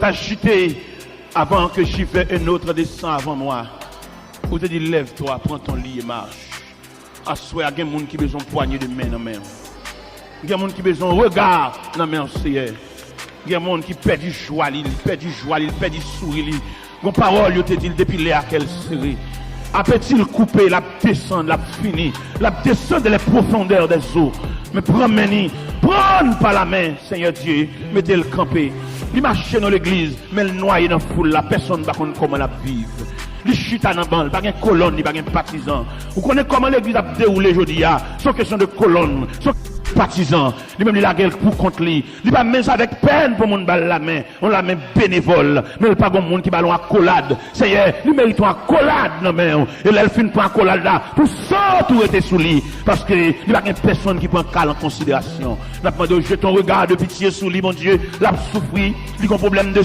t'as chuté avant que j'y fais un autre descend avant moi. Ou te dit lève-toi, prends ton lit et marche. À souhait, il y a des gens qui ont besoin de poignée de main dans main. Il y a des gens qui ont besoin de regard dans main. Il y a des gens qui perdent du joie, ils perdent du joie, ils perdent du sourire. Mon parole, il te dit depuis les à quelle série. Après-il couper, la descendre, la finir, la descendre dans les profondeurs des eaux. Mais prends par la main, Seigneur Dieu, mettez le campé. Il marche dans l'église, mais le noyé dans la foule, la personne ne sait pas comment la vivre. Il chute dans la bande, il n'y a pas de colonne, il n'y a pas de partisan. Vous connaissez comment l'église a déroulé aujourd'hui, sans question de colonne, sans partisan. Lui-même, il a gueule pour contre lui. Il va mettre ça avec peine pour mon balle la main. On la main bénévole. Mais il n'y a pas de monde qui va à collade. Seigneur, il mérite une collade dans la main. Et là, il finit pour un collade là. Pour ça, tout était sous lui. Parce que il n'y a pas de personne qui prend cal en considération. N'a pas de jeter ton regard de pitié sous lui, mon Dieu. L'a souffri. Il a un problème de